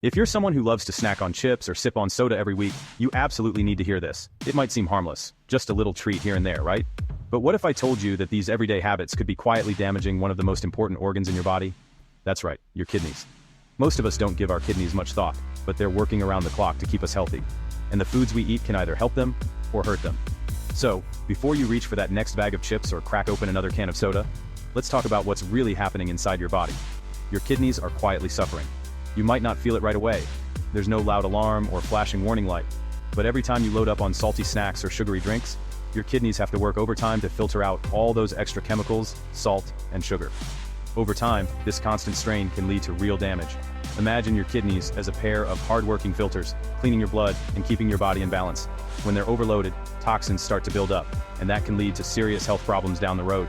If you're someone who loves to snack on chips or sip on soda every week, you absolutely need to hear this. It might seem harmless, just a little treat here and there, right? But what if I told you that these everyday habits could be quietly damaging one of the most important organs in your body? That's right, your kidneys. Most of us don't give our kidneys much thought, but they're working around the clock to keep us healthy. And the foods we eat can either help them or hurt them. So, before you reach for that next bag of chips or crack open another can of soda, let's talk about what's really happening inside your body. Your kidneys are quietly suffering. You might not feel it right away. There's no loud alarm or flashing warning light. But every time you load up on salty snacks or sugary drinks, your kidneys have to work overtime to filter out all those extra chemicals, salt, and sugar. Over time, this constant strain can lead to real damage. Imagine your kidneys as a pair of hard-working filters, cleaning your blood and keeping your body in balance. When they're overloaded, toxins start to build up, and that can lead to serious health problems down the road.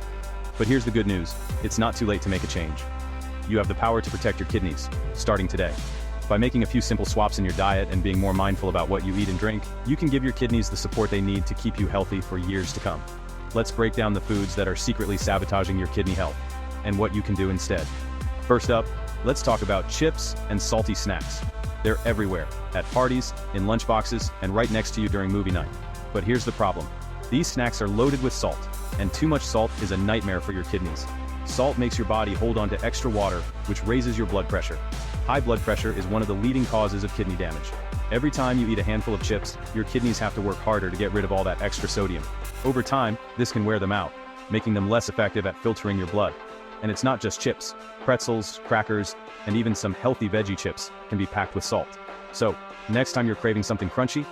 But here's the good news. It's not too late to make a change. You have the power to protect your kidneys, starting today. By making a few simple swaps in your diet and being more mindful about what you eat and drink, you can give your kidneys the support they need to keep you healthy for years to come. Let's break down the foods that are secretly sabotaging your kidney health, and what you can do instead. First up, let's talk about chips and salty snacks. They're everywhere, at parties, in lunchboxes, and right next to you during movie night. But here's the problem. These snacks are loaded with salt, and too much salt is a nightmare for your kidneys. Salt makes your body hold on to extra water, which raises your blood pressure. High blood pressure is one of the leading causes of kidney damage. Every time you eat a handful of chips, your kidneys have to work harder to get rid of all that extra sodium. Over time, this can wear them out, making them less effective at filtering your blood. And it's not just chips. Pretzels, crackers, and even some healthy veggie chips can be packed with salt. So, next time you're craving something crunchy,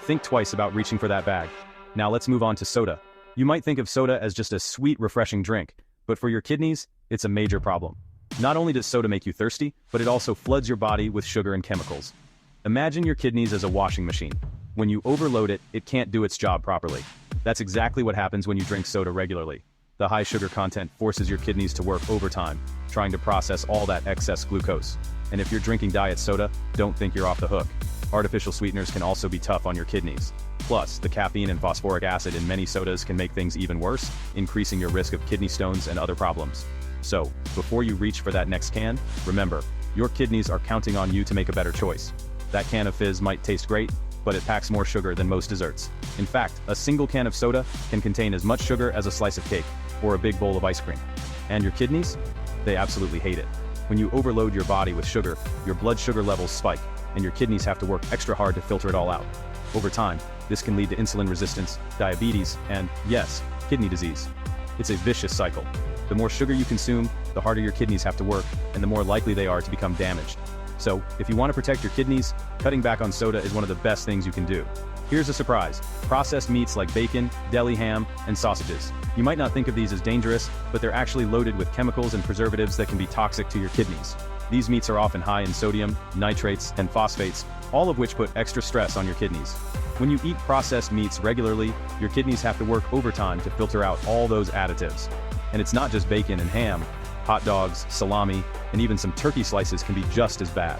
think twice about reaching for that bag. Now let's move on to soda. You might think of soda as just a sweet, refreshing drink, but for your kidneys, it's a major problem. Not only does soda make you thirsty, but it also floods your body with sugar and chemicals. Imagine your kidneys as a washing machine. When you overload it, it can't do its job properly. That's exactly what happens when you drink soda regularly. The high sugar content forces your kidneys to work overtime, trying to process all that excess glucose. And if you're drinking diet soda, don't think you're off the hook. Artificial sweeteners can also be tough on your kidneys. Plus, the caffeine and phosphoric acid in many sodas can make things even worse, increasing your risk of kidney stones and other problems. So, before you reach for that next can, remember, your kidneys are counting on you to make a better choice. That can of fizz might taste great, but it packs more sugar than most desserts. In fact, a single can of soda can contain as much sugar as a slice of cake, or a big bowl of ice cream. And your kidneys? They absolutely hate it. When you overload your body with sugar, your blood sugar levels spike, and your kidneys have to work extra hard to filter it all out. Over time, this can lead to insulin resistance, diabetes, and, yes, kidney disease. It's a vicious cycle. The more sugar you consume, the harder your kidneys have to work, and the more likely they are to become damaged. So, if you want to protect your kidneys, cutting back on soda is one of the best things you can do. Here's a surprise: processed meats like bacon, deli ham, and sausages. You might not think of these as dangerous, but they're actually loaded with chemicals and preservatives that can be toxic to your kidneys. These meats are often high in sodium, nitrates, and phosphates, all of which put extra stress on your kidneys. When you eat processed meats regularly, your kidneys have to work overtime to filter out all those additives. And it's not just bacon and ham. Hot dogs, salami, and even some turkey slices can be just as bad.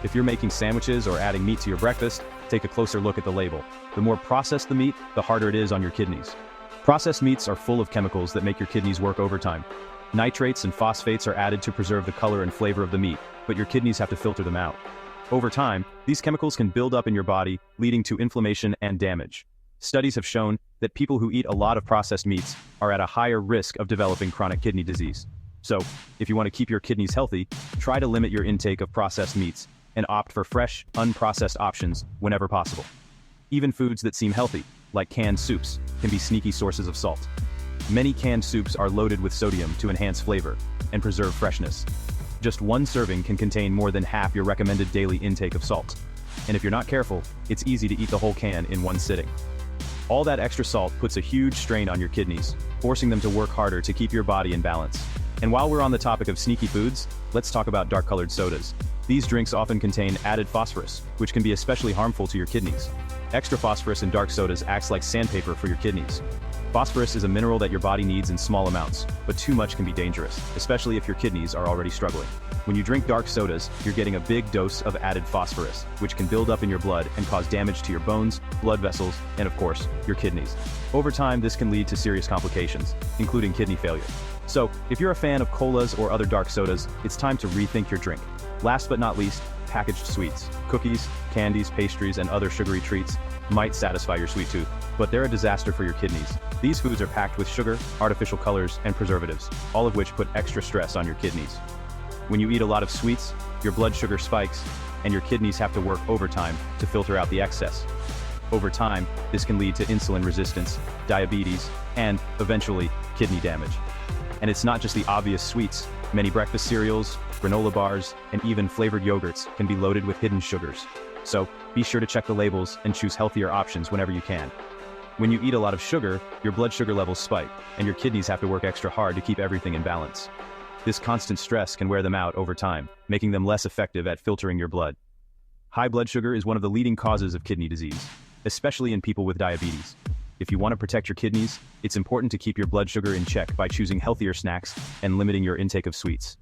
If you're making sandwiches or adding meat to your breakfast, take a closer look at the label. The more processed the meat, the harder it is on your kidneys. Processed meats are full of chemicals that make your kidneys work overtime. Nitrates and phosphates are added to preserve the color and flavor of the meat, but your kidneys have to filter them out. Over time, these chemicals can build up in your body, leading to inflammation and damage. Studies have shown that people who eat a lot of processed meats are at a higher risk of developing chronic kidney disease. So, if you want to keep your kidneys healthy, try to limit your intake of processed meats and opt for fresh, unprocessed options whenever possible. Even foods that seem healthy, like canned soups, can be sneaky sources of salt. Many canned soups are loaded with sodium to enhance flavor and preserve freshness. Just one serving can contain more than half your recommended daily intake of salt. And if you're not careful, it's easy to eat the whole can in one sitting. All that extra salt puts a huge strain on your kidneys, forcing them to work harder to keep your body in balance. And while we're on the topic of sneaky foods, let's talk about dark-colored sodas. These drinks often contain added phosphorus, which can be especially harmful to your kidneys. Extra phosphorus in dark sodas acts like sandpaper for your kidneys. Phosphorus is a mineral that your body needs in small amounts, but too much can be dangerous, especially if your kidneys are already struggling. When you drink dark sodas, you're getting a big dose of added phosphorus, which can build up in your blood and cause damage to your bones, blood vessels, and of course, your kidneys. Over time, this can lead to serious complications, including kidney failure. So, if you're a fan of colas or other dark sodas, it's time to rethink your drink. Last but not least, Packaged sweets, cookies, candies, pastries, and other sugary treats might satisfy your sweet tooth, but they're a disaster for your kidneys. These foods are packed with sugar, artificial colors, and preservatives, all of which put extra stress on your kidneys. When you eat a lot of sweets, your blood sugar spikes, and your kidneys have to work overtime to filter out the excess. Over time, this can lead to insulin resistance, diabetes, and, eventually, kidney damage. And it's not just the obvious sweets. Many breakfast cereals, granola bars, and even flavored yogurts can be loaded with hidden sugars. So, be sure to check the labels and choose healthier options whenever you can. When you eat a lot of sugar, your blood sugar levels spike, and your kidneys have to work extra hard to keep everything in balance. This constant stress can wear them out over time, making them less effective at filtering your blood. High blood sugar is one of the leading causes of kidney disease, especially in people with diabetes. If you want to protect your kidneys, it's important to keep your blood sugar in check by choosing healthier snacks and limiting your intake of sweets.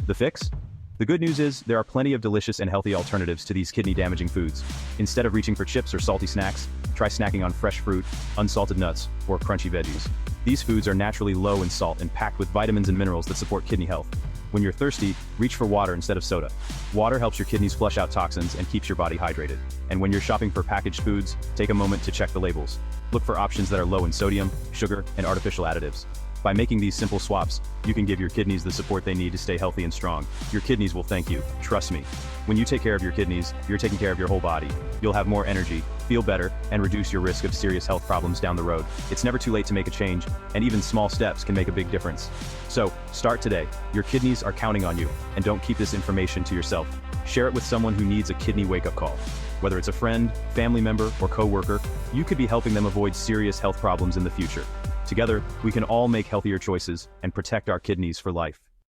The fix? The good news is there are plenty of delicious and healthy alternatives to these kidney-damaging foods. Instead of reaching for chips or salty snacks, try snacking on fresh fruit, unsalted nuts, or crunchy veggies. These foods are naturally low in salt and packed with vitamins and minerals that support kidney health. When you're thirsty, reach for water instead of soda. Water helps your kidneys flush out toxins and keeps your body hydrated. And when you're shopping for packaged foods, take a moment to check the labels. Look for options that are low in sodium, sugar, and artificial additives. By making these simple swaps, you can give your kidneys the support they need to stay healthy and strong. Your kidneys will thank you, trust me. When you take care of your kidneys, you're taking care of your whole body. You'll have more energy, feel better, and reduce your risk of serious health problems down the road. It's never too late to make a change, and even small steps can make a big difference. So, start today. Your kidneys are counting on you, and don't keep this information to yourself. Share it with someone who needs a kidney wake-up call. Whether it's a friend, family member, or coworker, you could be helping them avoid serious health problems in the future. Together, we can all make healthier choices and protect our kidneys for life.